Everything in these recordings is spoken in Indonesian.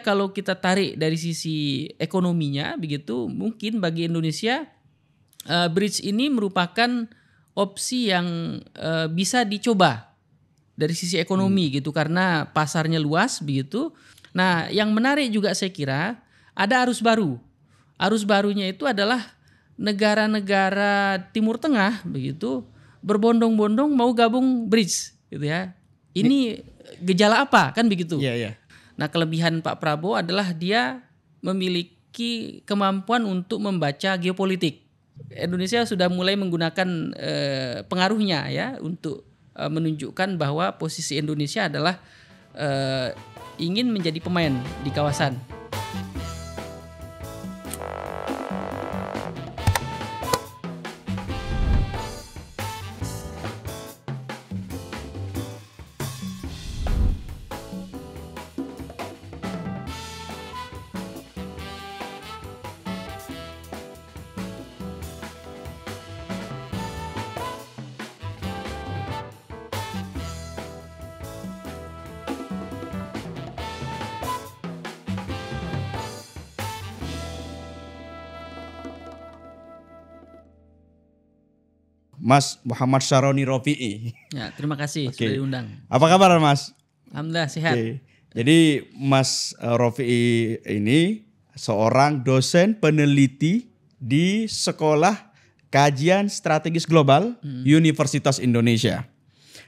Kalau kita tarik dari sisi ekonominya begitu, mungkin bagi Indonesia bridge ini merupakan opsi yang bisa dicoba dari sisi ekonomi gitu, karena pasarnya luas begitu. Nah, yang menarik juga saya kira ada arus baru. Arus barunya itu adalah negara-negara Timur Tengah begitu berbondong-bondong mau gabung bridge gitu ya. Ini gejala apa kan begitu? Iya. Nah, kelebihan Pak Prabowo adalah dia memiliki kemampuan untuk membaca geopolitik. Indonesia sudah mulai menggunakan pengaruhnya ya untuk menunjukkan bahwa posisi Indonesia adalah ingin menjadi pemain di kawasan. Mas Muhammad Syaroni Rofi'i. Ya, terima kasih sudah diundang. Apa kabar Mas? Alhamdulillah sehat. Jadi Mas Rofi'i ini seorang dosen peneliti di Sekolah Kajian Strategis Global Universitas Indonesia.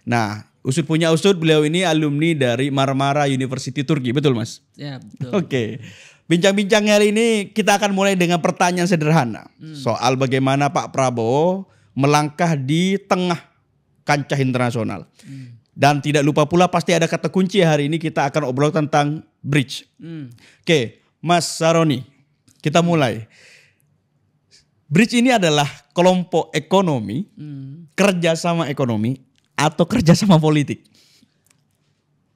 Nah, usut beliau ini alumni dari Marmara University Turki, betul Mas? Ya, betul. Oke. Bincang-bincang hari ini kita akan mulai dengan pertanyaan sederhana. Soal bagaimana Pak Prabowo melangkah di tengah kancah internasional. Dan tidak lupa pula pasti ada kata kunci hari ini kita akan obrol tentang bridge. Oke, Mas Saroni, kita mulai. Bridge ini adalah kelompok ekonomi, kerjasama ekonomi, atau kerjasama politik?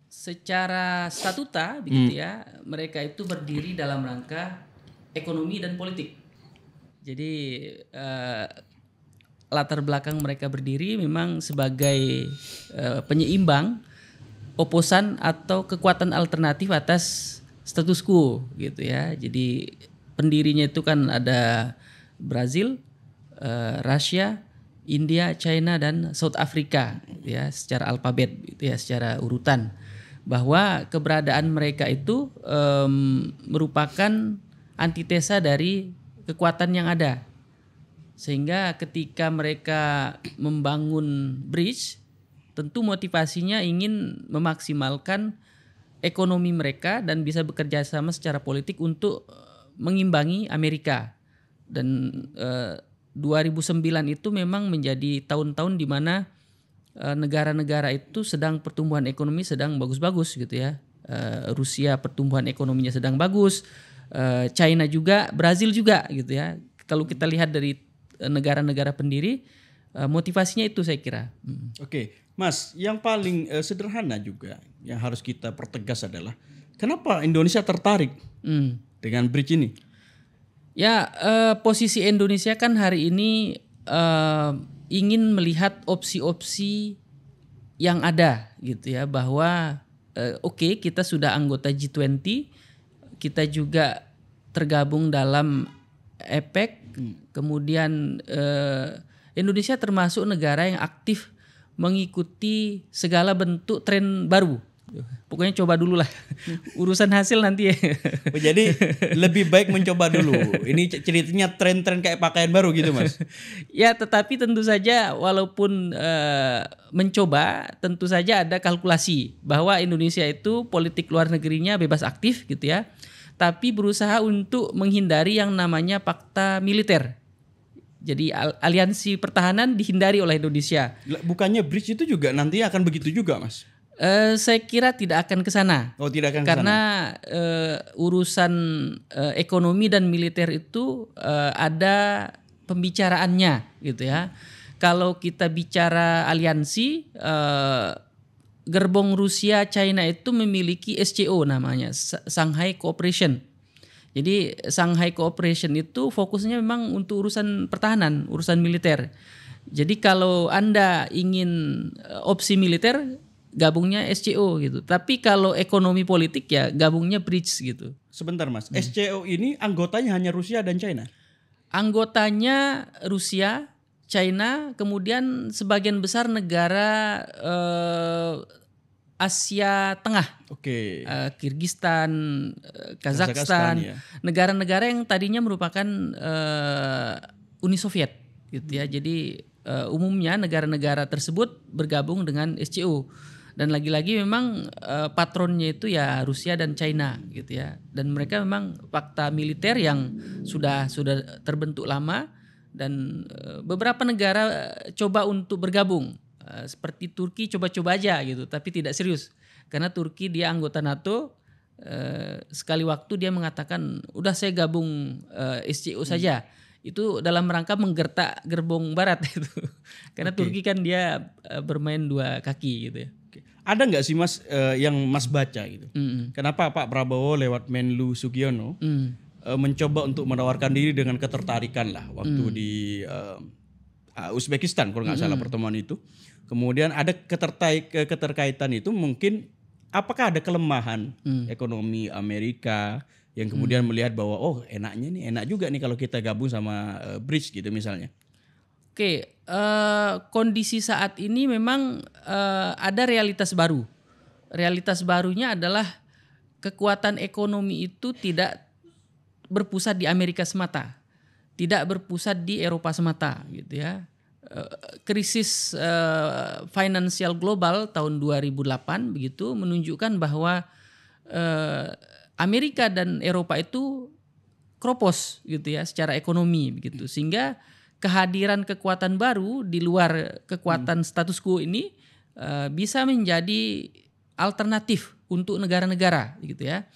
Secara statuta begitu ya, mereka itu berdiri dalam rangka ekonomi dan politik. Jadi latar belakang mereka berdiri memang sebagai penyeimbang, oposan atau kekuatan alternatif atas status quo gitu ya. Jadi pendirinya itu kan ada Brazil, Rusia, India, China dan South Africa gitu ya, secara alfabet gitu ya, secara urutan. Bahwa keberadaan mereka itu merupakan antitesa dari kekuatan yang ada. Sehingga ketika mereka membangun bridge, tentu motivasinya ingin memaksimalkan ekonomi mereka dan bisa bekerja sama secara politik untuk mengimbangi Amerika. Dan 2009 itu memang menjadi tahun-tahun di mana negara-negara itu sedang pertumbuhan ekonomi sedang bagus-bagus gitu ya. Rusia pertumbuhan ekonominya sedang bagus, China juga, Brazil juga gitu ya. Kalau kita lihat dari negara-negara pendiri, motivasinya itu saya kira. Oke, Mas, yang paling sederhana juga yang harus kita pertegas adalah kenapa Indonesia tertarik dengan bridge ini? Ya, posisi Indonesia kan hari ini ingin melihat opsi-opsi yang ada gitu ya, bahwa oke, kita sudah anggota G20, kita juga tergabung dalam APEC. Kemudian Indonesia termasuk negara yang aktif mengikuti segala bentuk tren baru. Pokoknya coba dulu lah. Urusan hasil nanti ya. Jadi lebih baik mencoba dulu. Ini ceritanya tren-tren kayak pakaian baru gitu Mas. Ya, tetapi tentu saja walaupun mencoba, tentu saja ada kalkulasi bahwa Indonesia itu politik luar negerinya bebas aktif gitu ya. Tapi berusaha untuk menghindari yang namanya fakta militer. Jadi aliansi pertahanan dihindari oleh Indonesia. Bukannya bridge itu juga nanti akan begitu juga Mas? Saya kira tidak akan ke sana. Oh, tidak akan ke sana. Karena urusan ekonomi dan militer itu ada pembicaraannya gitu ya. Kalau kita bicara aliansi, gerbong Rusia, China itu memiliki SCO namanya, Shanghai Cooperation. Jadi Shanghai Cooperation itu fokusnya memang untuk urusan pertahanan, urusan militer. Jadi kalau Anda ingin opsi militer, gabungnya SCO gitu. Tapi kalau ekonomi politik ya gabungnya BRICS gitu. Sebentar Mas, SCO ini anggotanya hanya Rusia dan China? Anggotanya Rusia, China, kemudian sebagian besar negara Asia Tengah. Oke. Kirgistan, Kazakhstan, ya. negara-negara yang tadinya merupakan Uni Soviet gitu ya. Jadi umumnya negara-negara tersebut bergabung dengan SCO. Dan lagi-lagi memang patronnya itu ya Rusia dan China gitu ya. Dan mereka memang fakta militer yang sudah terbentuk lama dan beberapa negara coba untuk bergabung. Seperti Turki coba-coba aja gitu, tapi tidak serius karena Turki dia anggota NATO. Sekali waktu dia mengatakan udah saya gabung SCO saja, itu dalam rangka menggertak gerbong Barat itu karena Turki kan dia bermain dua kaki gitu ya. Ada nggak sih Mas yang Mas baca gitu? Kenapa Pak Prabowo lewat Menlu Sugiono mencoba untuk menawarkan diri dengan ketertarikan lah waktu di Uzbekistan kalau nggak salah pertemuan itu. Kemudian ada keterkaitan itu mungkin apakah ada kelemahan ekonomi Amerika yang kemudian melihat bahwa oh enak juga nih kalau kita gabung sama BRICS gitu misalnya. Oke, kondisi saat ini memang ada realitas baru. Realitas barunya adalah kekuatan ekonomi itu tidak berpusat di Amerika semata, tidak berpusat di Eropa semata gitu ya. Krisis finansial global tahun 2008 begitu menunjukkan bahwa Amerika dan Eropa itu kropos gitu ya secara ekonomi begitu, sehingga kehadiran kekuatan baru di luar kekuatan status quo ini bisa menjadi alternatif untuk negara-negara gitu ya.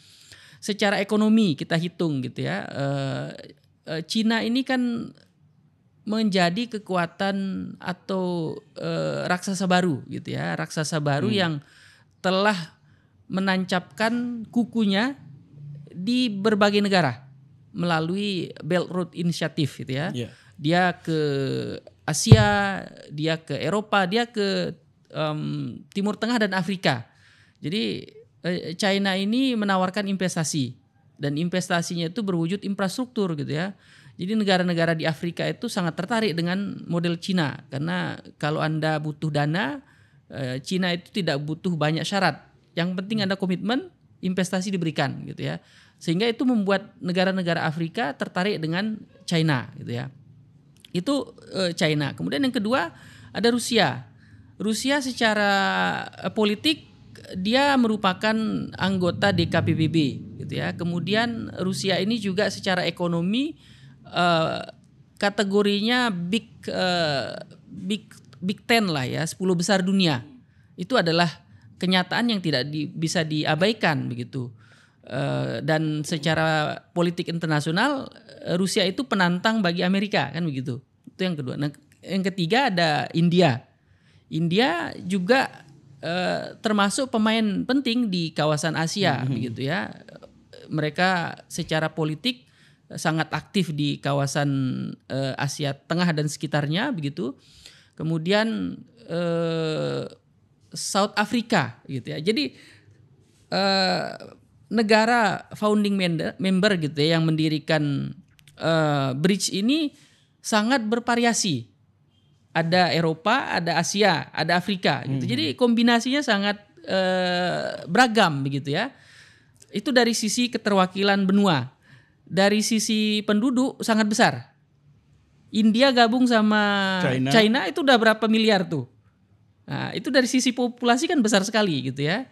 Secara ekonomi kita hitung gitu ya, Cina ini kan menjadi kekuatan atau raksasa baru gitu ya, raksasa baru yang telah menancapkan kukunya di berbagai negara melalui Belt Road Initiative gitu ya. Yeah. Dia ke Asia, dia ke Eropa, dia ke Timur Tengah dan Afrika. Jadi China ini menawarkan investasi dan investasinya itu berwujud infrastruktur gitu ya. Jadi negara-negara di Afrika itu sangat tertarik dengan model Cina karena kalau Anda butuh dana, Cina itu tidak butuh banyak syarat. Yang penting ada komitmen, investasi diberikan gitu ya. Sehingga itu membuat negara-negara Afrika tertarik dengan China gitu ya. Itu China. Kemudian yang kedua ada Rusia. Rusia secara politik dia merupakan anggota DKPBB gitu ya. Kemudian Rusia ini juga secara ekonomi kategorinya big ten lah ya, 10 besar dunia. Itu adalah kenyataan yang tidak bisa diabaikan begitu. Dan secara politik internasional Rusia itu penantang bagi Amerika kan begitu. Itu yang kedua. Nah, yang ketiga ada India. India juga termasuk pemain penting di kawasan Asia begitu ya. Mereka secara politik sangat aktif di kawasan Asia Tengah dan sekitarnya begitu. Kemudian South Africa gitu ya. Jadi negara founding member gitu ya yang mendirikan BRICS ini sangat bervariasi. Ada Eropa, ada Asia, ada Afrika gitu. Jadi kombinasinya sangat beragam begitu ya. Itu dari sisi keterwakilan benua. Dari sisi penduduk sangat besar. India gabung sama China itu udah berapa miliar tuh. Nah, itu dari sisi populasi kan besar sekali gitu ya.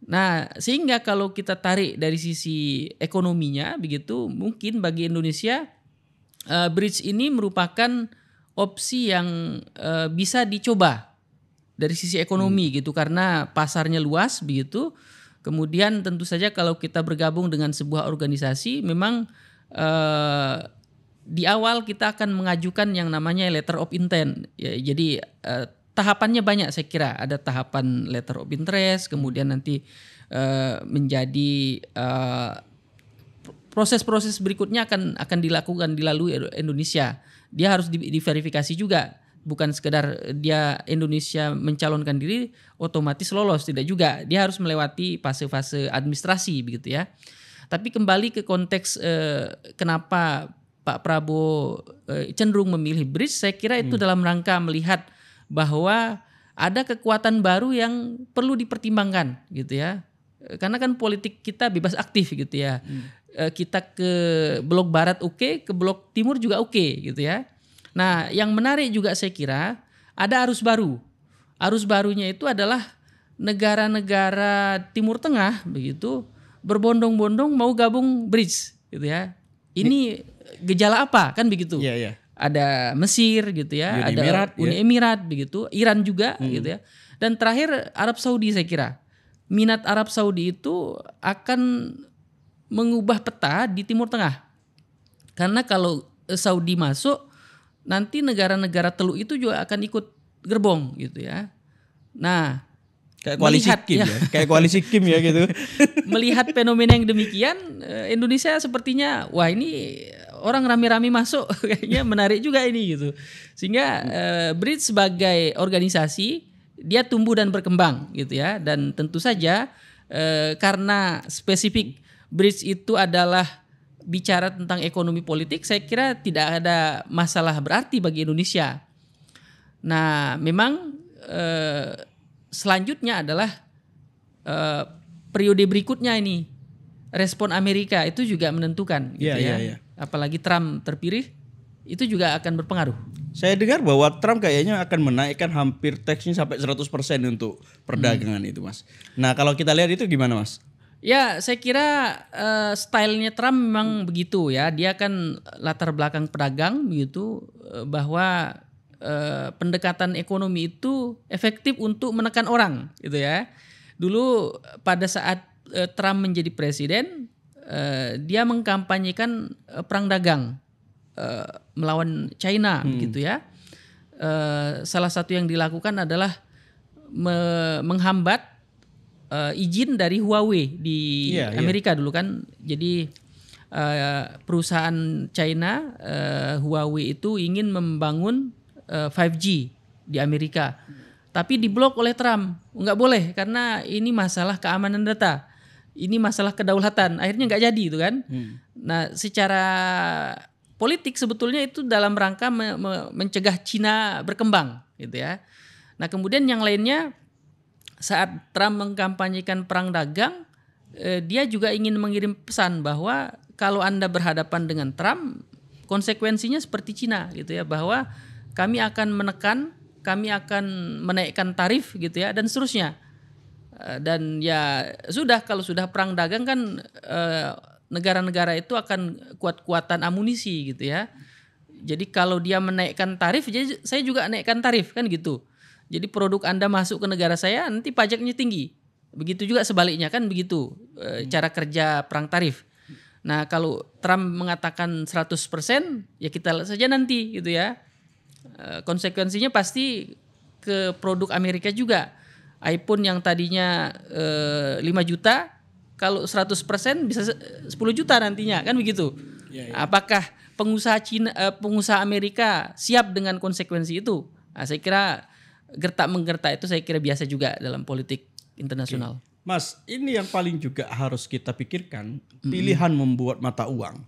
Nah, sehingga kalau kita tarik dari sisi ekonominya begitu, mungkin bagi Indonesia BRICS ini merupakan opsi yang bisa dicoba dari sisi ekonomi gitu karena pasarnya luas begitu. Kemudian tentu saja kalau kita bergabung dengan sebuah organisasi memang di awal kita akan mengajukan yang namanya letter of intent. Ya, jadi tahapannya banyak saya kira. Ada tahapan letter of interest, kemudian nanti menjadi proses-proses berikutnya akan dilalui Indonesia. Dia harus diverifikasi juga Bukan sekedar dia Indonesia mencalonkan diri otomatis lolos, tidak juga. Dia harus melewati fase-fase administrasi begitu ya. Tapi kembali ke konteks kenapa Pak Prabowo cenderung memilih BRICS, saya kira itu dalam rangka melihat bahwa ada kekuatan baru yang perlu dipertimbangkan gitu ya. Karena kan politik kita bebas aktif gitu ya. Kita ke blok barat oke, ke blok timur juga oke gitu ya. Nah, yang menarik juga saya kira ada arus baru. Arus barunya itu adalah negara-negara Timur Tengah begitu berbondong-bondong mau gabung BRICS gitu ya. Ini gejala apa kan begitu? Iya, iya. Ada Mesir gitu ya, ada Uni Emirat begitu, Iran juga gitu ya. Dan terakhir Arab Saudi saya kira. Minat Arab Saudi itu akan mengubah peta di Timur Tengah. Karena kalau Saudi masuk, nanti negara-negara Teluk itu juga akan ikut gerbong gitu ya. Nah, kayak koalisi Kim ya. Kayak koalisi Kim ya gitu. Melihat fenomena yang demikian, Indonesia sepertinya wah ini orang rame-rame masuk kayaknya menarik juga ini gitu. Sehingga BRICS sebagai organisasi dia tumbuh dan berkembang gitu ya. Dan tentu saja karena spesifik BRICS itu adalah bicara tentang ekonomi politik, saya kira tidak ada masalah berarti bagi Indonesia. Nah, memang selanjutnya adalah periode berikutnya ini respon Amerika itu juga menentukan gitu ya. Apalagi Trump terpilih itu juga akan berpengaruh. Saya dengar bahwa Trump kayaknya akan menaikkan hampir taxnya sampai 100% untuk perdagangan itu, Mas. Nah, kalau kita lihat itu gimana, Mas? Ya, saya kira stylenya Trump memang begitu ya. Dia kan latar belakang pedagang begitu, bahwa pendekatan ekonomi itu efektif untuk menekan orang gitu ya. Dulu pada saat Trump menjadi presiden, dia mengkampanyekan perang dagang melawan China gitu ya. Salah satu yang dilakukan adalah menghambat izin dari Huawei di Amerika dulu kan. Jadi perusahaan China Huawei itu ingin membangun 5G di Amerika. Tapi diblok oleh Trump. Nggak boleh karena ini masalah keamanan data. Ini masalah kedaulatan. Akhirnya nggak jadi itu kan. Nah, secara politik sebetulnya itu dalam rangka mencegah Cina berkembang gitu ya. Nah, kemudian yang lainnya saat Trump mengkampanyekan perang dagang, dia juga ingin mengirim pesan bahwa kalau Anda berhadapan dengan Trump, konsekuensinya seperti Cina gitu ya, bahwa kami akan menekan, kami akan menaikkan tarif gitu ya, dan seterusnya. Dan ya sudah, kalau sudah perang dagang kan negara-negara itu akan kuat-kuatan amunisi gitu ya. Jadi kalau dia menaikkan tarif, jadi saya juga naikkan tarif kan gitu. Jadi produk Anda masuk ke negara saya nanti pajaknya tinggi. Begitu juga sebaliknya kan begitu cara kerja perang tarif. Nah, kalau Trump mengatakan 100%, ya kita lihat saja nanti gitu ya. Konsekuensinya pasti ke produk Amerika juga. iPhone yang tadinya 5 juta, kalau 100% bisa 10 juta nantinya kan begitu. Apakah pengusaha Amerika siap dengan konsekuensi itu? Nah, saya kira gertak-menggertak itu saya kira biasa juga dalam politik internasional. Mas, ini yang paling juga harus kita pikirkan, pilihan membuat mata uang.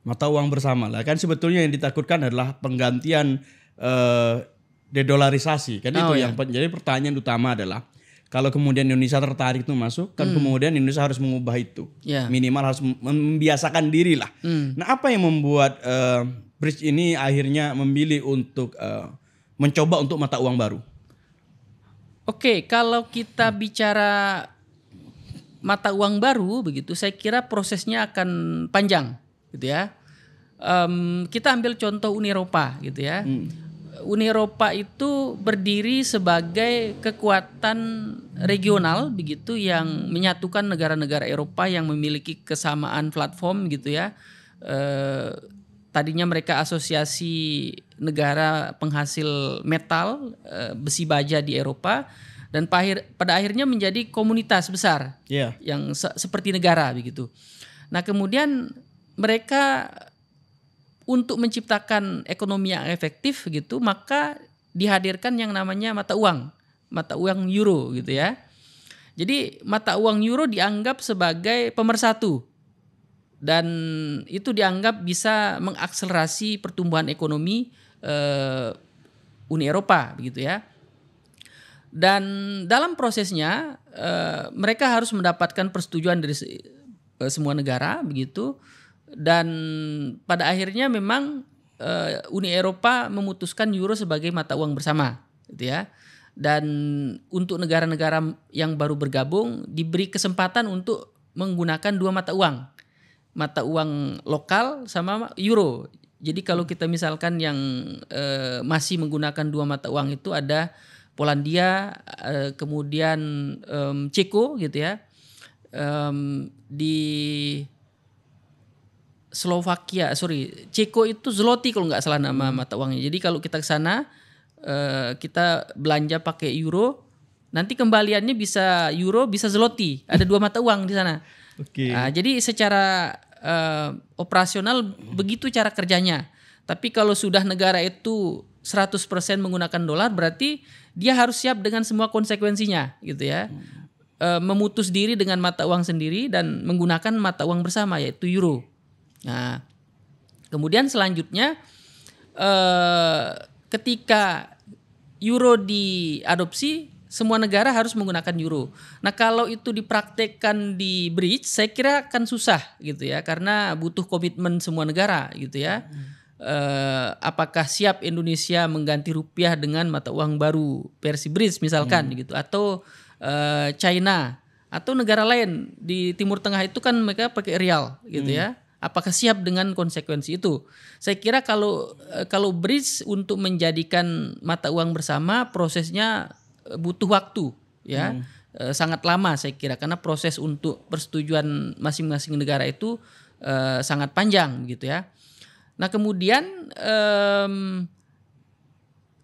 Mata uang bersama lah. Kan sebetulnya yang ditakutkan adalah penggantian dedolarisasi. Kan itu yang jadi pertanyaan utama adalah kalau kemudian Indonesia tertarik itu masuk, kan kemudian Indonesia harus mengubah itu. Minimal harus membiasakan diri lah. Nah, apa yang membuat BRICS ini akhirnya memilih untuk mencoba untuk mata uang baru? Oke, kalau kita bicara mata uang baru begitu, saya kira prosesnya akan panjang gitu ya. Kita ambil contoh Uni Eropa gitu ya. Uni Eropa itu berdiri sebagai kekuatan regional begitu yang menyatukan negara-negara Eropa yang memiliki kesamaan platform gitu ya. Tadinya mereka asosiasi negara penghasil metal, besi baja di Eropa, dan pada akhirnya menjadi komunitas besar yang seperti negara begitu. Nah, kemudian mereka untuk menciptakan ekonomi yang efektif gitu, maka dihadirkan yang namanya mata uang euro gitu ya. Jadi mata uang euro dianggap sebagai pemersatu dan itu dianggap bisa mengakselerasi pertumbuhan ekonomi Uni Eropa begitu ya. Dan dalam prosesnya mereka harus mendapatkan persetujuan dari semua negara begitu. Dan pada akhirnya memang Uni Eropa memutuskan euro sebagai mata uang bersama gitu ya. Dan untuk negara-negara yang baru bergabung diberi kesempatan untuk menggunakan dua mata uang lokal sama euro. Jadi kalau kita misalkan yang masih menggunakan dua mata uang itu ada Polandia, kemudian Ceko gitu ya, di Slovakia, Ceko itu zloty kalau nggak salah nama mata uangnya. Jadi kalau kita ke sana kita belanja pakai euro, nanti kembaliannya bisa euro, bisa zloty. Ada dua mata uang di sana. Nah, jadi secara operasional begitu cara kerjanya. Tapi kalau sudah negara itu 100% menggunakan dolar, berarti dia harus siap dengan semua konsekuensinya gitu ya. Memutus diri dengan mata uang sendiri dan menggunakan mata uang bersama yaitu euro. Nah, kemudian selanjutnya ketika euro diadopsi, semua negara harus menggunakan euro. Nah, kalau itu dipraktekkan di bridge, saya kira akan susah gitu ya, karena butuh komitmen semua negara gitu ya. Apakah siap Indonesia mengganti rupiah dengan mata uang baru versi bridge misalkan gitu, atau China atau negara lain di Timur Tengah itu kan mereka pakai rial gitu ya. Apakah siap dengan konsekuensi itu? Saya kira kalau bridge untuk menjadikan mata uang bersama prosesnya butuh waktu ya. Sangat lama saya kira, karena proses untuk persetujuan masing-masing negara itu sangat panjang gitu ya. Nah, kemudian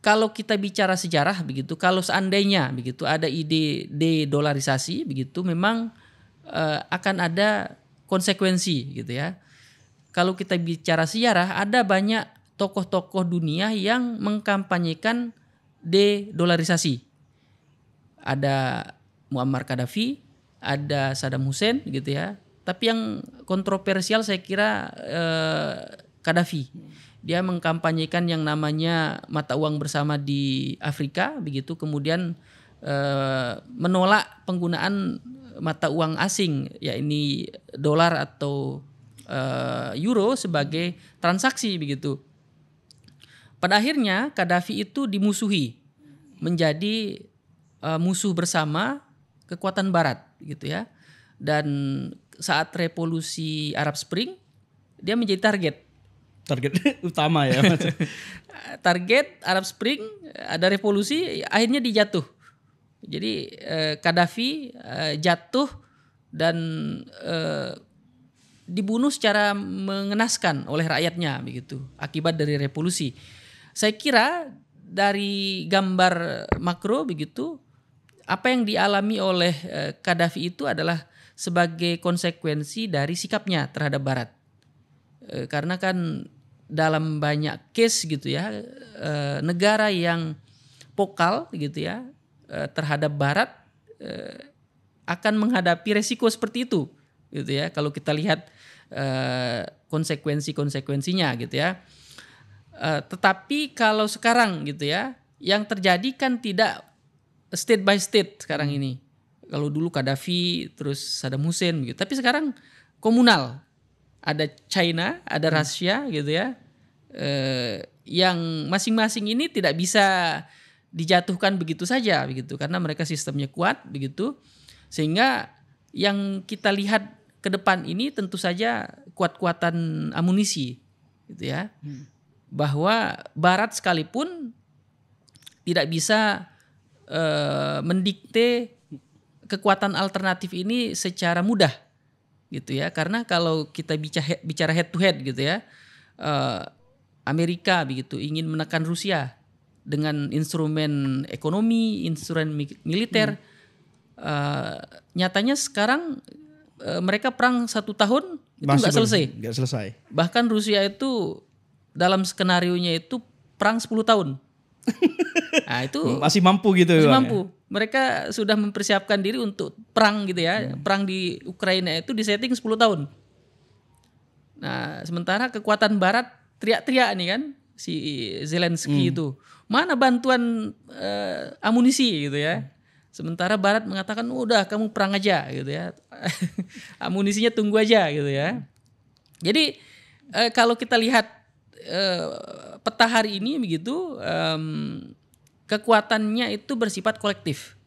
kalau kita bicara sejarah begitu, kalau seandainya begitu ada ide de-dolarisasi begitu, memang akan ada konsekuensi gitu ya. Kalau kita bicara sejarah, ada banyak tokoh-tokoh dunia yang mengkampanyekan de-dolarisasi. Ada Muammar Gaddafi, ada Saddam Hussein gitu ya. Tapi yang kontroversial saya kira Gaddafi. Dia mengkampanyekan yang namanya mata uang bersama di Afrika begitu, kemudian menolak penggunaan mata uang asing, yakni dolar atau euro sebagai transaksi begitu. Pada akhirnya Gaddafi itu dimusuhi, menjadi musuh bersama kekuatan Barat gitu ya. Dan saat revolusi Arab Spring dia menjadi target utama ya. Target Arab Spring, ada revolusi, akhirnya dijatuh. Jadi Gaddafi jatuh dan dibunuh secara mengenaskan oleh rakyatnya begitu akibat dari revolusi. Saya kira dari gambar makro begitu, apa yang dialami oleh Gaddafi itu adalah sebagai konsekuensi dari sikapnya terhadap Barat. Karena kan dalam banyak case gitu ya, negara yang vokal gitu ya terhadap Barat akan menghadapi resiko seperti itu gitu ya. Kalau kita lihat konsekuensinya gitu ya. Tetapi kalau sekarang gitu ya, yang terjadi kan tidak state by state sekarang ini. Kalau dulu Gaddafi terus Saddam Hussein gitu, tapi sekarang komunal. Ada China, ada Rusia gitu ya. Yang masing-masing ini tidak bisa dijatuhkan begitu saja begitu, karena mereka sistemnya kuat begitu. Sehingga yang kita lihat ke depan ini tentu saja kuat-kuatan amunisi gitu ya. Bahwa Barat sekalipun tidak bisa mendikte kekuatan alternatif ini secara mudah gitu ya. Karena kalau kita bicara head to head gitu ya, Amerika begitu ingin menekan Rusia dengan instrumen ekonomi, instrumen militer. Nyatanya sekarang mereka perang 1 tahun itu nggak selesai. Bahkan Rusia itu dalam skenarionya itu perang 10 tahun. Nah, itu masih mampu gitu. masih Bang, mampu. Mereka sudah mempersiapkan diri untuk perang gitu ya. Perang di Ukraina itu disetting 10 tahun. Nah, sementara kekuatan barat teriak-teriak nih kan si Zelensky itu. Mana bantuan amunisi gitu ya. Sementara barat mengatakan udah kamu perang aja gitu ya. Amunisinya tunggu aja gitu ya. Jadi kalau kita lihat peta hari ini begitu, kekuatannya itu bersifat kolektif.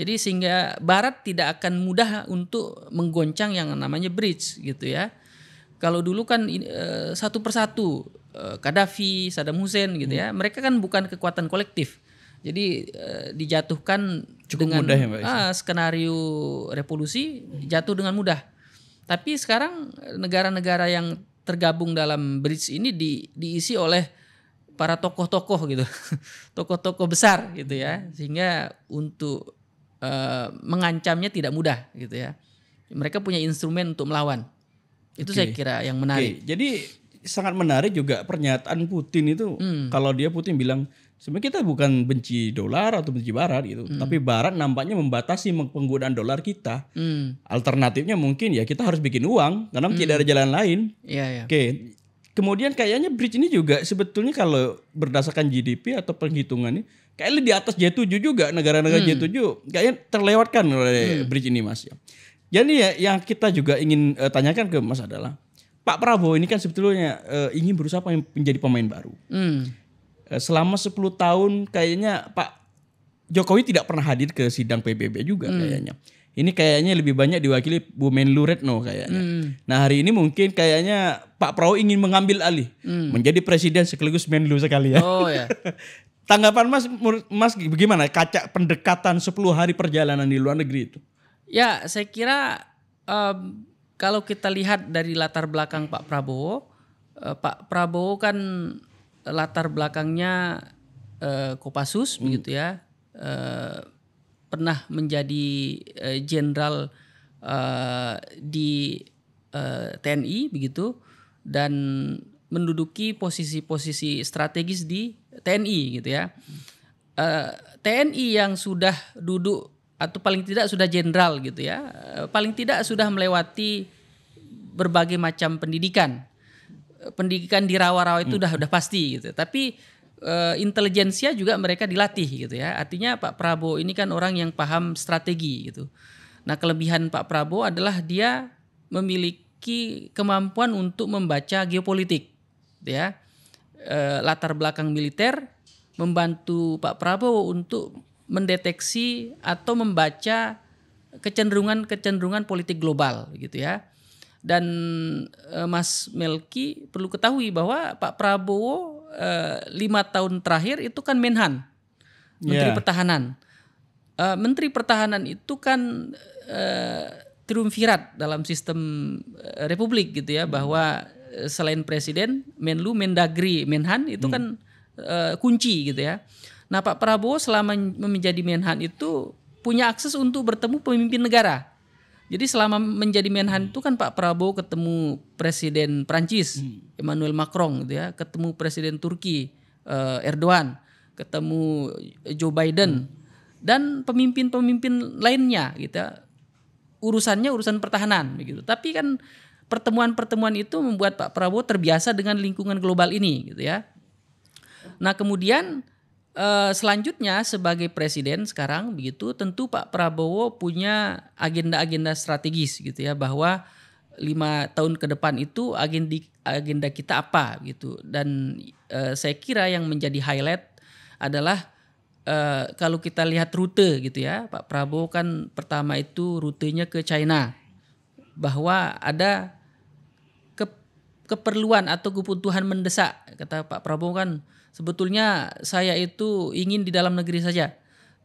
Jadi sehingga barat tidak akan mudah untuk menggoncang yang namanya bridge gitu ya. Kalau dulu kan satu persatu Gaddafi, Saddam Hussein gitu ya, mereka kan bukan kekuatan kolektif. Jadi dijatuhkan cukup dengan mudah ya, Mbak? Skenario revolusi jatuh dengan mudah. Tapi sekarang negara-negara yang tergabung dalam bridge ini diisi oleh para tokoh-tokoh gitu, tokoh-tokoh besar gitu ya, sehingga untuk mengancamnya tidak mudah gitu ya. Mereka punya instrumen untuk melawan. Itu saya kira yang menarik. Jadi sangat menarik juga pernyataan Putin itu. Kalau Putin bilang sebenarnya kita bukan benci dolar atau benci barat gitu, tapi barat nampaknya membatasi penggunaan dolar kita. Alternatifnya mungkin ya kita harus bikin uang karena tidak ada jalan lain. Iya. Oke. Kemudian kayaknya bridge ini juga sebetulnya kalau berdasarkan GDP atau penghitungannya kayaknya di atas J7 juga, negara-negara J7 kayaknya terlewatkan oleh bridge ini, Mas. Jadi ya yang kita juga ingin tanyakan ke Mas adalah Pak Prabowo ini kan sebetulnya ingin berusaha menjadi pemain baru. Selama 10 tahun kayaknya Pak Jokowi tidak pernah hadir ke sidang PBB juga kayaknya. Ini kayaknya lebih banyak diwakili Bu Menlu Retno kayaknya. Nah hari ini mungkin kayaknya Pak Prabowo ingin mengambil alih menjadi presiden sekaligus Menlu sekali ya. Oh ya. Tanggapan Mas bagaimana kaca pendekatan 10 hari perjalanan di luar negeri itu? Ya, saya kira kalau kita lihat dari latar belakang Pak Prabowo kan latar belakangnya Kopassus begitu ya, pernah menjadi jenderal di TNI begitu dan menduduki posisi-posisi strategis di TNI gitu ya. TNI yang sudah duduk atau paling tidak sudah jenderal gitu ya, paling tidak sudah melewati berbagai macam pendidikan di rawa-rawa itu udah pasti gitu. Tapi intelijensia juga mereka dilatih gitu ya. Artinya Pak Prabowo ini kan orang yang paham strategi gitu. Nah kelebihan Pak Prabowo adalah dia memiliki kemampuan untuk membaca geopolitik, gitu ya. Latar belakang militer membantu Pak Prabowo untuk mendeteksi atau membaca kecenderungan politik global gitu ya. Dan Mas Melki perlu ketahui bahwa Pak Prabowo 5 tahun terakhir itu kan Menhan, Menteri Pertahanan. Menteri Pertahanan itu kan triumvirat dalam sistem republik gitu ya, bahwa selain presiden, Menlu, Mendagri, Menhan itu kan kunci gitu ya. Nah Pak Prabowo selama menjadi Menhan itu punya akses untuk bertemu pemimpin negara. Jadi selama menjadi Menhan itu kan Pak Prabowo ketemu Presiden Prancis Emmanuel Macron gitu ya, ketemu Presiden Turki Erdogan, ketemu Joe Biden dan pemimpin-pemimpin lainnya gitu ya. Urusannya urusan pertahanan begitu. Tapi kan pertemuan-pertemuan itu membuat Pak Prabowo terbiasa dengan lingkungan global ini gitu ya. Nah kemudian selanjutnya sebagai presiden sekarang begitu, tentu Pak Prabowo punya agenda-agenda strategis gitu ya, bahwa 5 tahun ke depan itu agenda kita apa gitu. Dan saya kira yang menjadi highlight adalah kalau kita lihat rute gitu ya, Pak Prabowo kan pertama itu rutenya ke China, bahwa ada keperluan atau kebutuhan mendesak, kata Pak Prabowo kan, sebetulnya saya itu ingin di dalam negeri saja,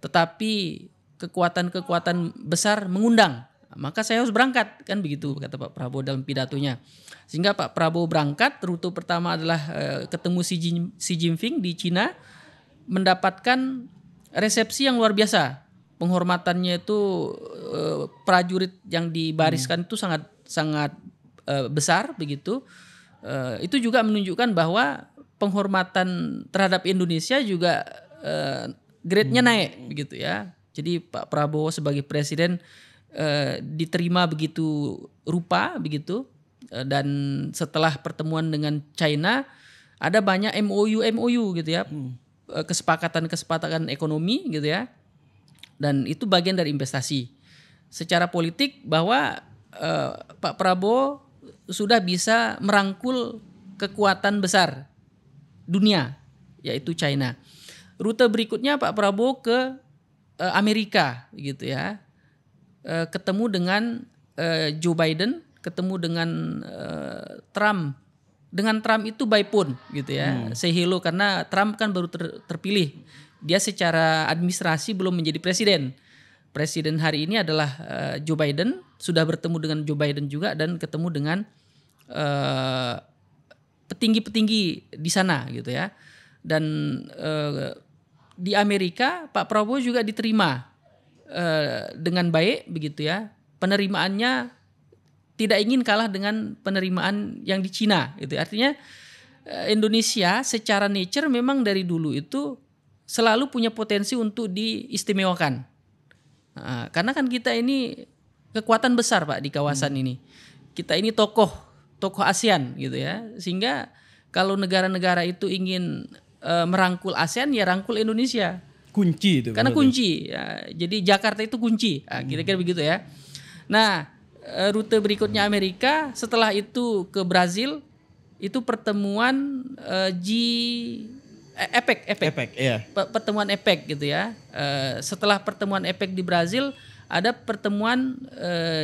tetapi kekuatan-kekuatan besar mengundang, maka saya harus berangkat, kan begitu kata Pak Prabowo dalam pidatonya. Sehingga Pak Prabowo berangkat, rute pertama adalah ketemu Xi Jinping di Cina, mendapatkan resepsi yang luar biasa. Penghormatannya itu prajurit yang dibariskan itu sangat besar begitu. Itu juga menunjukkan bahwa penghormatan terhadap Indonesia juga grade-nya naik begitu ya. Jadi Pak Prabowo sebagai presiden diterima begitu rupa begitu, dan setelah pertemuan dengan China ada banyak MOU gitu ya, kesepakatan ekonomi gitu ya, dan itu bagian dari investasi. Secara politik bahwa Pak Prabowo sudah bisa merangkul kekuatan besar dunia yaitu China. Rute berikutnya Pak Prabowo ke Amerika gitu ya. Ketemu dengan Joe Biden, ketemu dengan Trump. Dengan Trump itu by phone gitu ya. Say hello karena Trump kan baru terpilih. Dia secara administrasi belum menjadi presiden. Presiden hari ini adalah Joe Biden, sudah bertemu dengan Joe Biden juga dan ketemu dengan petinggi-petinggi di sana gitu ya. Dan di Amerika Pak Prabowo juga diterima dengan baik begitu ya. Penerimaannya tidak ingin kalah dengan penerimaan yang di Cina gitu. Artinya Indonesia secara nature memang dari dulu itu selalu punya potensi untuk diistimewakan. Nah, karena kan kita ini kekuatan besar Pak di kawasan ini. Kita ini tokoh ASEAN gitu ya. Sehingga kalau negara-negara itu ingin merangkul ASEAN ya rangkul Indonesia. Kunci itu. Karena kunci. Ya, jadi Jakarta itu kunci. Nah, kira-kira begitu ya. Nah, rute berikutnya Amerika, setelah itu ke Brazil, itu pertemuan APEC, iya. Pertemuan APEC gitu ya. Setelah pertemuan APEC di Brazil, ada pertemuan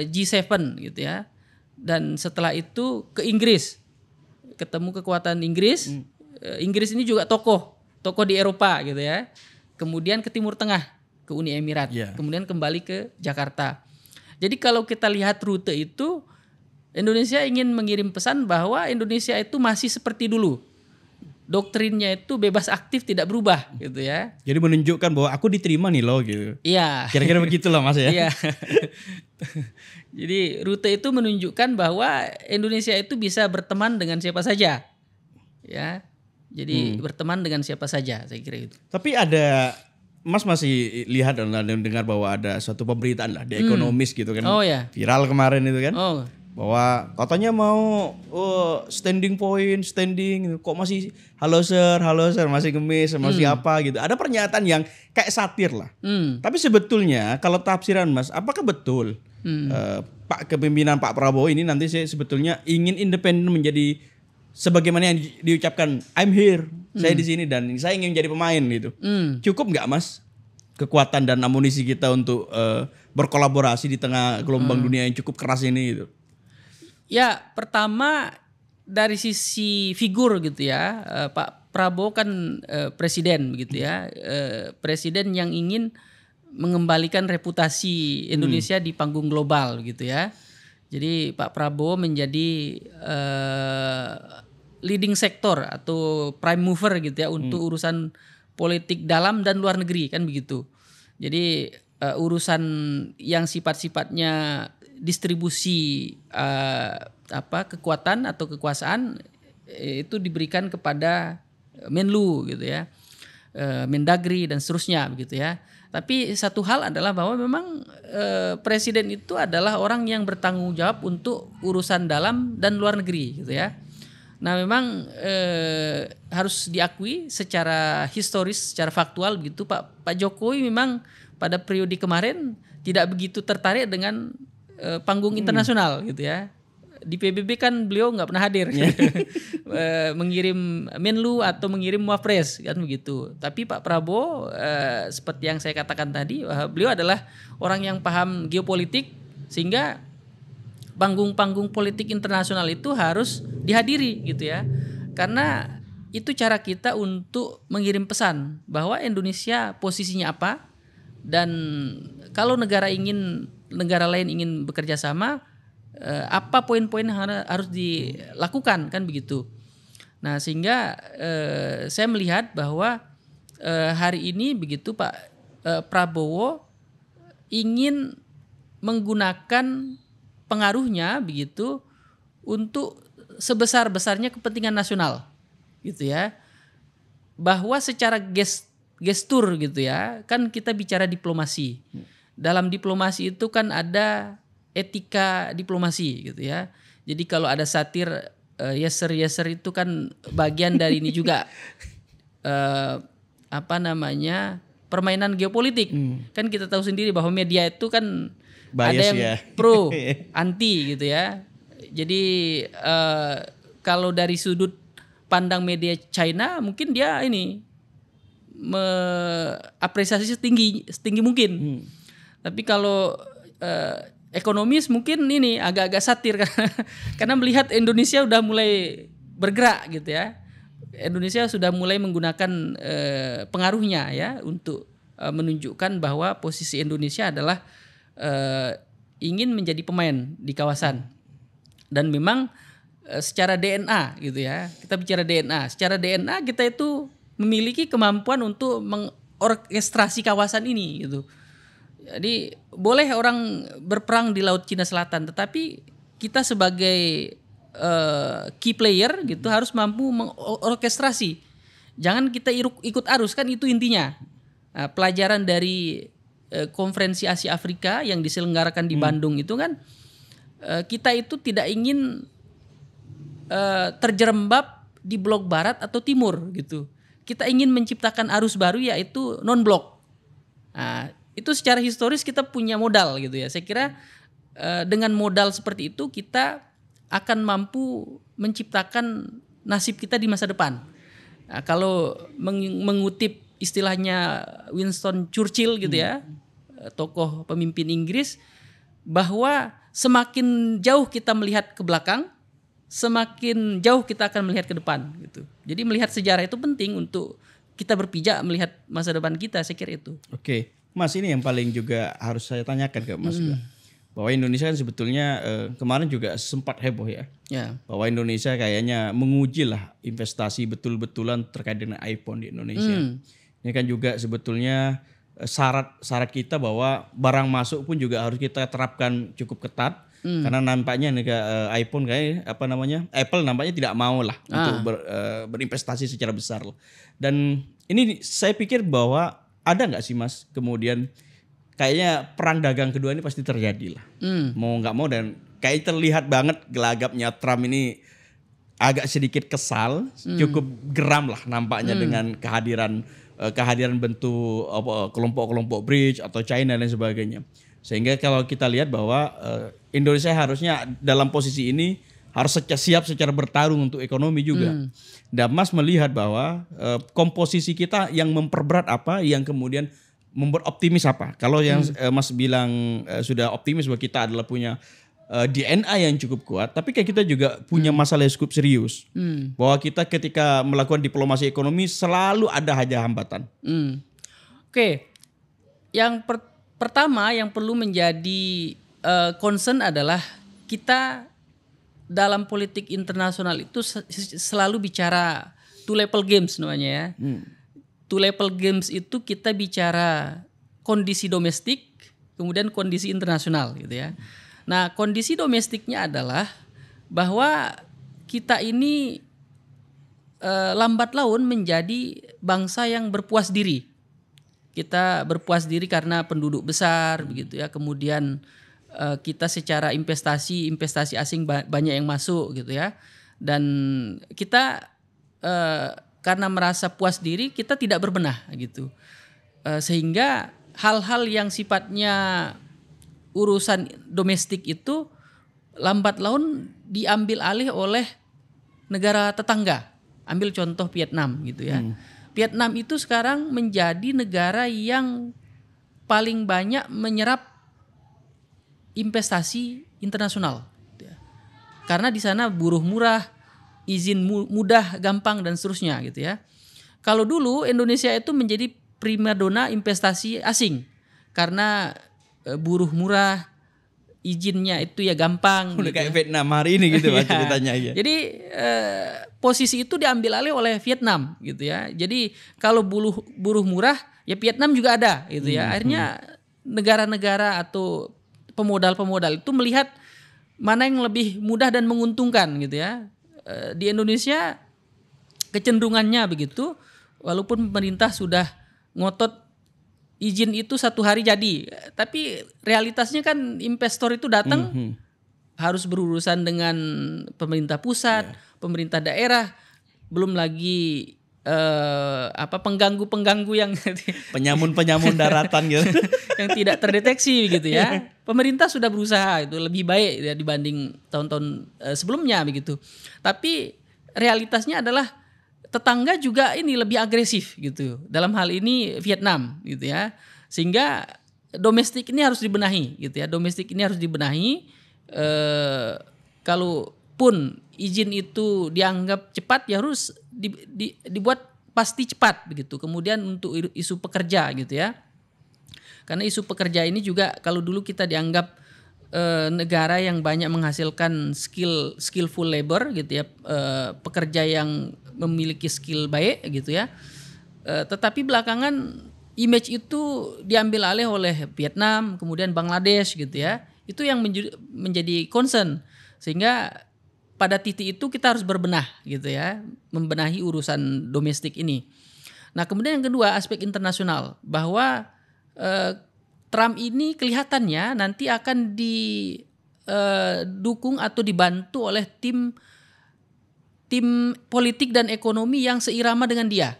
G7 gitu ya. Dan setelah itu ke Inggris, ketemu kekuatan Inggris. Inggris ini juga tokoh di Eropa gitu ya. Kemudian ke Timur Tengah, ke Uni Emirat, kemudian kembali ke Jakarta. Jadi kalau kita lihat rute itu, Indonesia ingin mengirim pesan bahwa Indonesia itu masih seperti dulu. Doktrinnya itu bebas aktif tidak berubah gitu ya. Jadi menunjukkan bahwa aku diterima nih loh gitu. Iya. Kira-kira begitulah Mas ya. Iya. Jadi rute itu menunjukkan bahwa Indonesia itu bisa berteman dengan siapa saja. Ya. Jadi berteman dengan siapa saja, saya kira itu. Tapi ada, Mas masih lihat dan dengar bahwa ada suatu pemberitaan lah di Ekonomis gitu kan. Oh ya. Viral kemarin itu kan. Oh. Bahwa katanya mau standing, kok masih halo sir, masih ngemis, masih apa gitu. Ada pernyataan yang kayak satir lah. Tapi sebetulnya kalau tafsiran Mas, apakah betul kepemimpinan Pak Prabowo ini nanti sebetulnya ingin independen menjadi sebagaimana yang diucapkan, I'm here, saya di sini dan saya ingin jadi pemain gitu. Cukup nggak Mas kekuatan dan amunisi kita untuk berkolaborasi di tengah gelombang dunia yang cukup keras ini gitu? Ya, pertama dari sisi figur gitu ya, Pak Prabowo kan presiden begitu ya, presiden yang ingin mengembalikan reputasi Indonesia di panggung global gitu ya. Jadi Pak Prabowo menjadi leading sektor atau prime mover gitu ya untuk urusan politik dalam dan luar negeri kan begitu. Jadi urusan yang sifat-sifatnya distribusi kekuatan atau kekuasaan itu diberikan kepada Menlu gitu ya, Mendagri dan seterusnya begitu ya. Tapi satu hal adalah bahwa memang presiden itu adalah orang yang bertanggung jawab untuk urusan dalam dan luar negeri gitu ya. Nah memang harus diakui secara historis, secara faktual gitu Pak Jokowi memang pada periode kemarin tidak begitu tertarik dengan panggung internasional gitu ya. Di PBB kan beliau nggak pernah hadir, mengirim Menlu atau mengirim Wapres kan begitu. Tapi Pak Prabowo seperti yang saya katakan tadi, beliau adalah orang yang paham geopolitik sehingga panggung-panggung politik internasional itu harus dihadiri gitu ya. Karena itu cara kita untuk mengirim pesan bahwa Indonesia posisinya apa, dan kalau negara lain ingin bekerja sama, apa poin-poin yang harus dilakukan kan begitu. Nah sehingga saya melihat bahwa hari ini begitu Pak Prabowo ingin menggunakan pengaruhnya begitu untuk sebesar-besarnya kepentingan nasional gitu ya. bahwa secara gestur gitu ya, kan kita bicara diplomasi. Dalam diplomasi itu kan ada etika diplomasi gitu ya. Jadi kalau ada satir yeser itu kan bagian dari ini juga permainan geopolitik. Kan kita tahu sendiri bahwa media itu kan Bias ada yang ya. pro, anti gitu ya. Jadi kalau dari sudut pandang media China mungkin dia ini apresiasi setinggi mungkin. Tapi kalau ekonomis mungkin ini agak-agak satir karena melihat Indonesia udah mulai bergerak gitu ya. Indonesia sudah mulai menggunakan pengaruhnya ya untuk menunjukkan bahwa posisi Indonesia adalah ingin menjadi pemain di kawasan. Dan memang secara DNA gitu ya. Kita bicara DNA. Secara DNA kita itu memiliki kemampuan untuk mengorkestrasi kawasan ini gitu. Jadi boleh orang berperang di Laut Cina Selatan, tetapi kita sebagai key player gitu harus mampu mengorkestrasi. Jangan kita ikut arus, kan itu intinya. Nah, pelajaran dari konferensi Asia Afrika yang diselenggarakan di Bandung itu kan kita itu tidak ingin terjerembab di blok barat atau timur gitu. Kita ingin menciptakan arus baru yaitu non-blok. Nah, itu secara historis kita punya modal gitu ya. Saya kira dengan modal seperti itu kita akan mampu menciptakan nasib kita di masa depan. Nah, kalau mengutip istilahnya Winston Churchill gitu ya, tokoh pemimpin Inggris, bahwa semakin jauh kita melihat ke belakang, semakin jauh kita akan melihat ke depan gitu. Jadi melihat sejarah itu penting untuk kita berpijak melihat masa depan kita, saya kira itu. Oke. Mas, ini yang paling juga harus saya tanyakan ke Mas juga. Bahwa Indonesia kan sebetulnya kemarin juga sempat heboh ya. Bahwa Indonesia kayaknya menguji lah investasi betul-betulan terkait dengan iPhone di Indonesia. Ini kan juga sebetulnya syarat kita bahwa barang masuk pun juga harus kita terapkan cukup ketat. Karena nampaknya iPhone Apple nampaknya tidak mau lah untuk berinvestasi secara besar. Dan ini saya pikir bahwa ada nggak sih Mas kemudian kayaknya perang dagang kedua ini pasti terjadi lah. Mau nggak mau, dan kayak terlihat banget gelagapnya Trump ini agak sedikit kesal, cukup geram lah nampaknya dengan kehadiran bentuk kelompok-kelompok BRICS atau China dan sebagainya. Sehingga kalau kita lihat bahwa Indonesia harusnya dalam posisi ini harus siap secara bertarung untuk ekonomi juga. Dan Mas melihat bahwa komposisi kita yang memperberat apa, yang kemudian membuat optimis apa. Kalau yang Mas bilang sudah optimis bahwa kita adalah punya DNA yang cukup kuat, tapi kayak kita juga punya masalah yang cukup serius. Bahwa kita ketika melakukan diplomasi ekonomi selalu ada aja hambatan. Oke. Yang pertama yang perlu menjadi concern adalah kita dalam politik internasional itu selalu bicara two level games namanya ya. Two level games itu kita bicara kondisi domestik, kemudian kondisi internasional gitu ya. Nah, kondisi domestiknya adalah bahwa kita ini lambat laun menjadi bangsa yang berpuas diri. Kita berpuas diri karena penduduk besar begitu ya. Kemudian kita secara investasi asing banyak yang masuk gitu ya. Dan kita karena merasa puas diri kita tidak berbenah gitu. Sehingga hal-hal yang sifatnya urusan domestik itu lambat laun diambil alih oleh negara tetangga. Ambil contoh Vietnam gitu ya. Vietnam itu sekarang menjadi negara yang paling banyak menyerap investasi internasional. Karena di sana buruh murah, izin mudah, gampang dan seterusnya gitu ya. Kalau dulu Indonesia itu menjadi primadona investasi asing karena buruh murah, izinnya itu ya gampang. Udah gitu kayak ya. Vietnam hari ini gitu Pak ceritanya ya. Jadi posisi itu diambil alih oleh Vietnam gitu ya. Jadi kalau buruh murah ya Vietnam juga ada gitu ya. Akhirnya negara-negara atau pemodal-pemodal itu melihat mana yang lebih mudah dan menguntungkan gitu ya. Di Indonesia kecenderungannya begitu walaupun pemerintah sudah ngotot izin itu 1 hari jadi, tapi realitasnya kan investor itu datang harus berurusan dengan pemerintah pusat, pemerintah daerah, belum lagi pengganggu-pengganggu yang penyamun daratan gitu. yang tidak terdeteksi gitu ya. Pemerintah sudah berusaha itu lebih baik ya dibanding tahun-tahun sebelumnya begitu. Tapi realitasnya adalah tetangga juga ini lebih agresif gitu. Dalam hal ini Vietnam gitu ya. Sehingga domestik ini harus dibenahi gitu ya. Domestik ini harus dibenahi. Kalaupun izin itu dianggap cepat ya harus dibuat pasti cepat begitu. Kemudian untuk isu pekerja gitu ya. Karena isu pekerja ini juga kalau dulu kita dianggap negara yang banyak menghasilkan skillful labor gitu ya, pekerja yang memiliki skill baik gitu ya. Tetapi belakangan image itu diambil alih oleh Vietnam, kemudian Bangladesh gitu ya. Itu yang menjadi concern. Sehingga pada titik itu kita harus berbenah gitu ya, membenahi urusan domestik ini. Nah, kemudian yang kedua aspek internasional, bahwa Trump ini kelihatannya nanti akan didukung atau dibantu oleh tim politik dan ekonomi yang seirama dengan dia.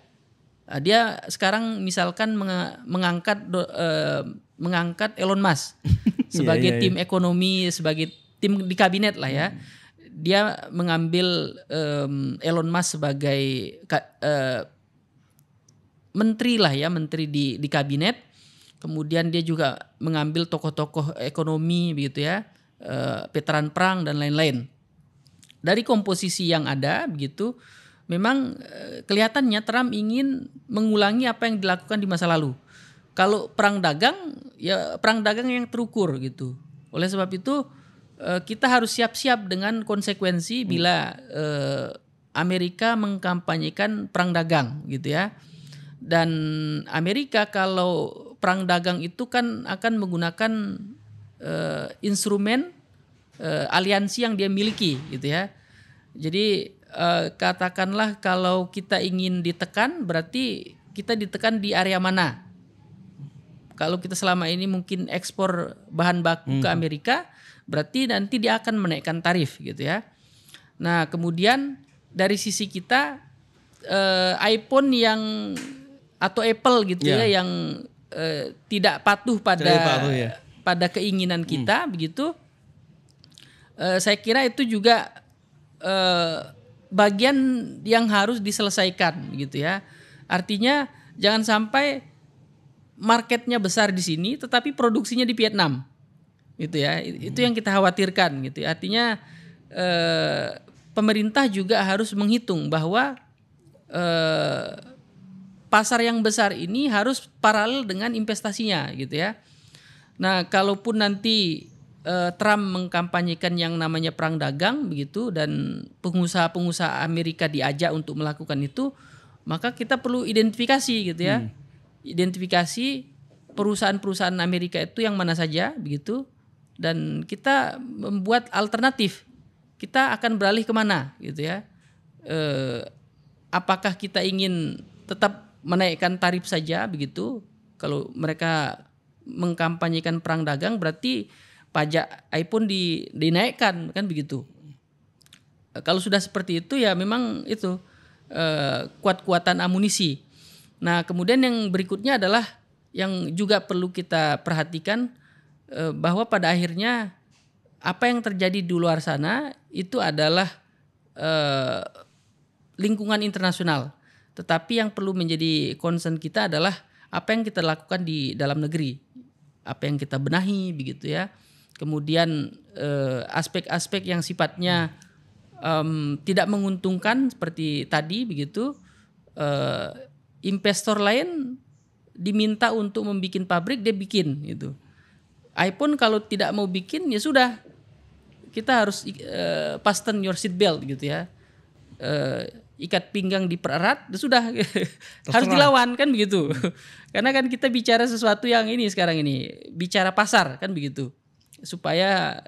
Dia sekarang misalkan mengangkat Elon Musk sebagai tim ekonomi, sebagai tim di kabinet lah ya. Dia mengambil Elon Musk sebagai menteri lah ya, menteri di kabinet. Kemudian dia juga mengambil tokoh-tokoh ekonomi begitu ya, veteran perang dan lain-lain. Dari komposisi yang ada begitu, memang kelihatannya Trump ingin mengulangi apa yang dilakukan di masa lalu. Kalau perang dagang, ya perang dagang yang terukur gitu. Oleh sebab itu kita harus siap-siap dengan konsekuensi bila Amerika mengkampanyekan perang dagang gitu ya. Dan Amerika kalau perang dagang itu kan akan menggunakan instrumen aliansi yang dia miliki gitu ya. Jadi katakanlah kalau kita ingin ditekan, berarti kita ditekan di area mana? Kalau kita selama ini mungkin ekspor bahan baku ke Amerika, berarti nanti dia akan menaikkan tarif gitu ya. Nah, kemudian dari sisi kita iPhone yang atau Apple gitu ya yang tidak patuh pada keinginan kita begitu. Saya kira itu juga bagian yang harus diselesaikan gitu ya. Artinya jangan sampai marketnya besar di sini tetapi produksinya di Vietnam. Gitu ya. Itu yang kita khawatirkan gitu. Artinya pemerintah juga harus menghitung bahwa pasar yang besar ini harus paralel dengan investasinya gitu ya. Nah, kalaupun nanti Trump mengkampanyekan yang namanya perang dagang begitu dan pengusaha-pengusaha Amerika diajak untuk melakukan itu, maka kita perlu identifikasi gitu ya. Identifikasi perusahaan-perusahaan Amerika itu yang mana saja begitu, dan kita membuat alternatif. Kita akan beralih kemana gitu ya. Apakah kita ingin tetap menaikkan tarif saja begitu? Kalau mereka mengkampanyekan perang dagang berarti pajak iPhone dinaikkan kan begitu. Kalau sudah seperti itu ya memang itu kuat-kuatan amunisi. Nah, kemudian yang berikutnya adalah yang juga perlu kita perhatikan bahwa pada akhirnya apa yang terjadi di luar sana itu adalah lingkungan internasional. Tetapi yang perlu menjadi concern kita adalah apa yang kita lakukan di dalam negeri, apa yang kita benahi begitu ya. Kemudian aspek-aspek yang sifatnya tidak menguntungkan seperti tadi begitu, investor lain diminta untuk membuat pabrik, dia bikin gitu. iPhone kalau tidak mau bikin ya sudah, kita harus fasten your seat belt gitu ya. Ikat pinggang dipererat, sudah harus dilawan kan begitu. Karena kan kita bicara sesuatu yang ini sekarang ini, bicara pasar kan begitu. Supaya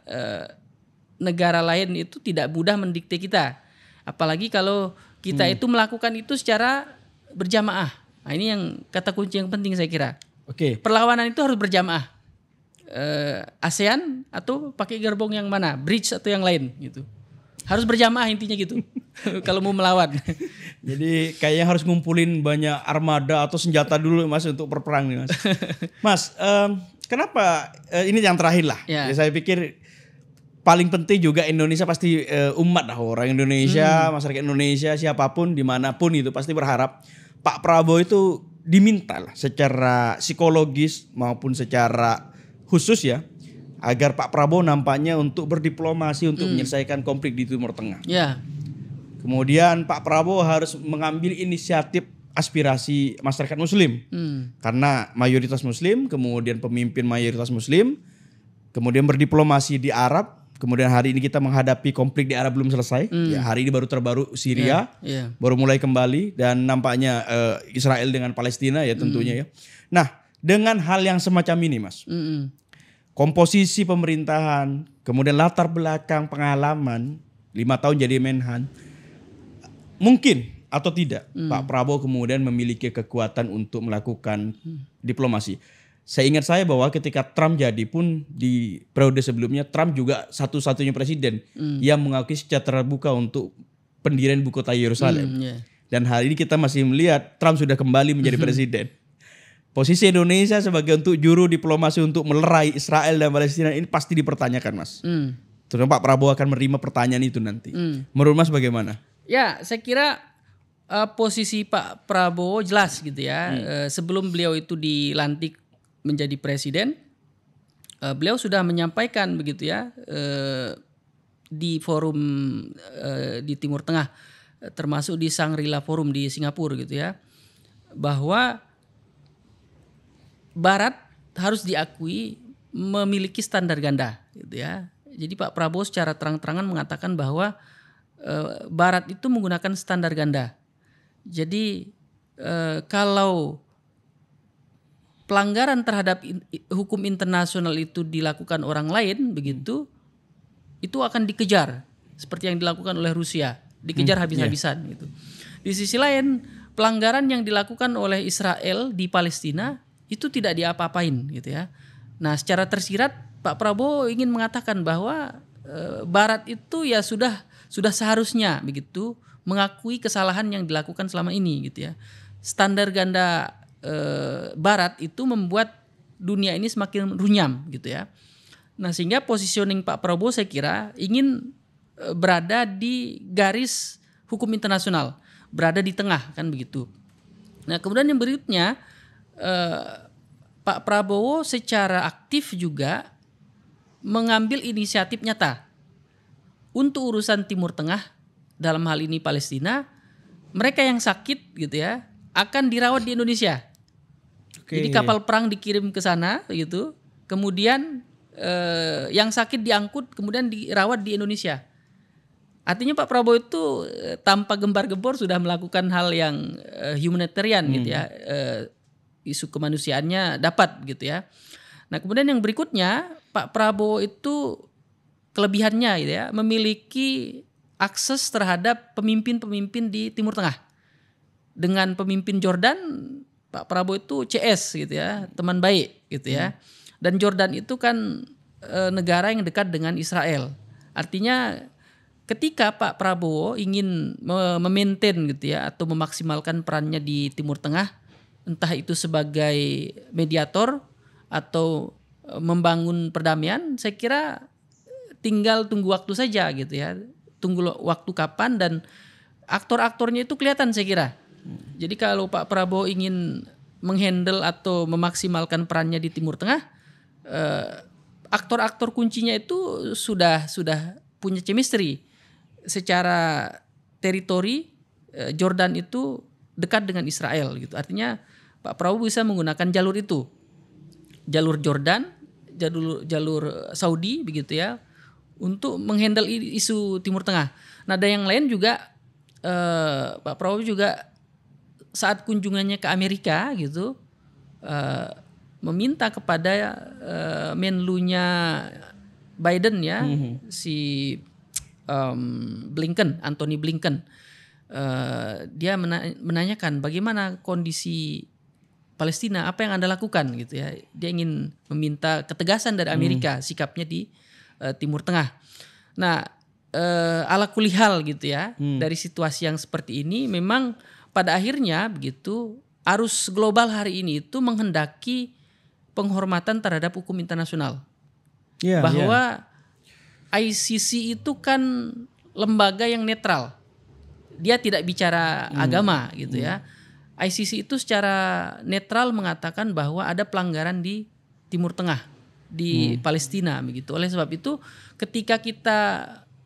negara lain itu tidak mudah mendikte kita. Apalagi kalau kita itu melakukan itu secara berjamaah. Nah, ini yang kata kunci yang penting saya kira. Oke. Perlawanan itu harus berjamaah. ASEAN atau pakai gerbong yang mana? Bridge atau yang lain gitu. Harus berjamaah intinya gitu. Kalau mau melawan. Jadi kayaknya harus ngumpulin banyak armada atau senjata dulu Mas untuk berperang nih Mas. Mas, kenapa ini yang terakhir lah. Ya. Jadi saya pikir paling penting juga Indonesia pasti umat lah, orang Indonesia, masyarakat Indonesia siapapun dimanapun itu pasti berharap Pak Prabowo itu diminta lah secara psikologis maupun secara khusus ya, agar Pak Prabowo nampaknya untuk berdiplomasi untuk menyelesaikan konflik di Timur Tengah. Ya. Kemudian Pak Prabowo harus mengambil inisiatif aspirasi masyarakat Muslim. Karena mayoritas Muslim, kemudian pemimpin mayoritas Muslim, kemudian berdiplomasi di Arab. Kemudian hari ini kita menghadapi konflik di Arab belum selesai. Ya, hari ini baru terbaru Syria, baru mulai kembali dan nampaknya Israel dengan Palestina ya tentunya ya. Nah, dengan hal yang semacam ini Mas, komposisi pemerintahan, kemudian latar belakang pengalaman 5 tahun jadi Menhan, mungkin atau tidak Pak Prabowo kemudian memiliki kekuatan untuk melakukan diplomasi. Saya ingat saya bahwa ketika Trump jadi pun di periode sebelumnya Trump juga satu-satunya presiden yang mengakui secara terbuka untuk pendirian ibu kota Yerusalem. Dan hari ini kita masih melihat Trump sudah kembali menjadi presiden. Posisi Indonesia sebagai untuk juru diplomasi untuk melerai Israel dan Palestina ini pasti dipertanyakan Mas. Terus Pak Prabowo akan menerima pertanyaan itu nanti. Menurut Mas bagaimana? Ya, saya kira posisi Pak Prabowo jelas gitu ya. Sebelum beliau itu dilantik menjadi presiden, beliau sudah menyampaikan begitu ya di forum di Timur Tengah, termasuk di Shangri-La Forum di Singapura gitu ya, bahwa Barat harus diakui memiliki standar ganda gitu ya. Jadi Pak Prabowo secara terang-terangan mengatakan bahwa Barat itu menggunakan standar ganda. Jadi kalau pelanggaran terhadap hukum internasional itu dilakukan orang lain begitu, itu akan dikejar seperti yang dilakukan oleh Rusia, dikejar habis-habisan gitu. Di sisi lain, pelanggaran yang dilakukan oleh Israel di Palestina itu tidak diapa-apain gitu ya. Nah, secara tersirat Pak Prabowo ingin mengatakan bahwa Barat itu ya sudah seharusnya begitu mengakui kesalahan yang dilakukan selama ini gitu ya. Standar ganda Barat itu membuat dunia ini semakin runyam gitu ya. Nah, sehingga positioning Pak Prabowo saya kira ingin berada di garis hukum internasional, berada di tengah kan begitu. Nah, kemudian yang berikutnya Pak Prabowo secara aktif juga mengambil inisiatif nyata untuk urusan Timur Tengah, dalam hal ini Palestina. Mereka yang sakit gitu ya akan dirawat di Indonesia. Jadi kapal perang dikirim ke sana gitu, kemudian yang sakit diangkut kemudian dirawat di Indonesia. Artinya Pak Prabowo itu tanpa gembar-gembor sudah melakukan hal yang humanitarian gitu ya, isu kemanusiaannya dapat gitu ya. Nah, kemudian yang berikutnya Pak Prabowo itu kelebihannya gitu ya, memiliki akses terhadap pemimpin-pemimpin di Timur Tengah. Dengan pemimpin Jordan, Pak Prabowo itu CS gitu ya, teman baik gitu ya. Dan Jordan itu kan negara yang dekat dengan Israel. Artinya ketika Pak Prabowo ingin memaintain gitu ya atau memaksimalkan perannya di Timur Tengah, entah itu sebagai mediator atau membangun perdamaian, saya kira tinggal tunggu waktu saja gitu ya. Tunggu waktu kapan dan aktor-aktornya itu kelihatan saya kira. Jadi kalau Pak Prabowo ingin menghandle atau memaksimalkan perannya di Timur Tengah, aktor-aktor kuncinya itu sudah punya chemistry. Secara teritori Jordan itu dekat dengan Israel gitu. Artinya Pak Prabowo bisa menggunakan jalur itu. Jalur Jordan, jalur Saudi begitu ya, untuk menghandle isu Timur Tengah. Nah, ada yang lain juga Pak Prabowo juga saat kunjungannya ke Amerika gitu meminta kepada Menlunya Biden ya, si Blinken, Anthony Blinken, dia menanyakan bagaimana kondisi Palestina, apa yang Anda lakukan gitu ya. Dia ingin meminta ketegasan dari Amerika sikapnya di Timur Tengah. Nah, ala kulihal gitu ya, dari situasi yang seperti ini memang pada akhirnya begitu arus global hari ini itu menghendaki penghormatan terhadap hukum internasional. Bahwa ICC itu kan lembaga yang netral. Dia tidak bicara agama gitu ya. ICC itu secara netral mengatakan bahwa ada pelanggaran di Timur Tengah, di Palestina begitu. Oleh sebab itu ketika kita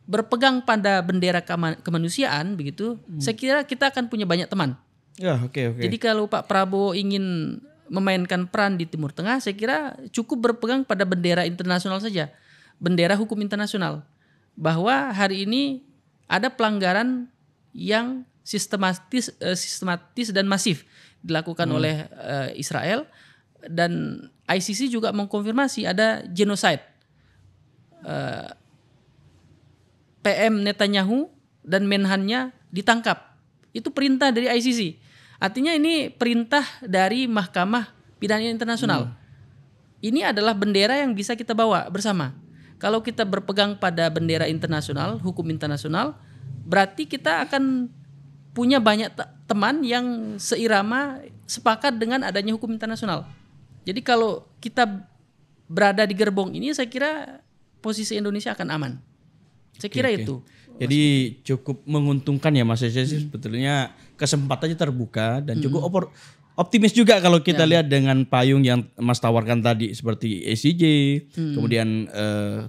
berpegang pada bendera kemanusiaan begitu, saya kira kita akan punya banyak teman. Jadi kalau Pak Prabowo ingin memainkan peran di Timur Tengah, saya kira cukup berpegang pada bendera internasional saja, bendera hukum internasional. Bahwa hari ini ada pelanggaran yang sistematis dan masif dilakukan oleh Israel, dan ICC juga mengkonfirmasi ada genocide. PM Netanyahu dan menhannya ditangkap. Itu perintah dari ICC. Artinya ini perintah dari Mahkamah Pidana Internasional. Ini adalah bendera yang bisa kita bawa bersama. Kalau kita berpegang pada bendera internasional, hukum internasional, berarti kita akan punya banyak teman yang seirama, sepakat dengan adanya hukum internasional. Jadi kalau kita berada di gerbong ini, saya kira posisi Indonesia akan aman. Saya kira itu. Jadi cukup menguntungkan ya Mas Yese, sebetulnya kesempatannya terbuka dan cukup optimis juga kalau kita lihat dengan payung yang Mas tawarkan tadi seperti ECJ, kemudian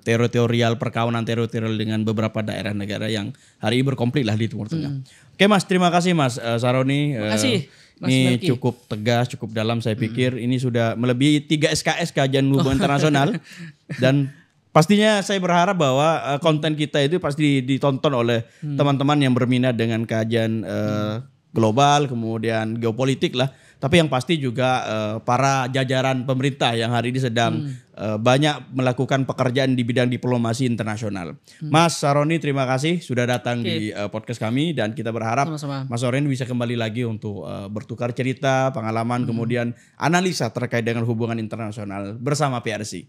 teritorial, perkawanan teritorial dengan beberapa daerah negara yang hari ini berkonflik lah di Timur Tengah. Oke Mas, terima kasih Mas Saroni. Terima kasih Mas ini Melki. cukup tegas, cukup dalam, saya pikir ini sudah melebihi 3 SKS kajian hubungan internasional, dan pastinya saya berharap bahwa konten kita itu pasti ditonton oleh teman-teman yang berminat dengan kajian global, kemudian geopolitik lah. Tapi yang pasti juga para jajaran pemerintah yang hari ini sedang banyak melakukan pekerjaan di bidang diplomasi internasional. Mas Saroni, terima kasih sudah datang di podcast kami, dan kita berharap Sama-sama. Mas Saroni bisa kembali lagi untuk bertukar cerita, pengalaman, kemudian analisa terkait dengan hubungan internasional bersama PRC.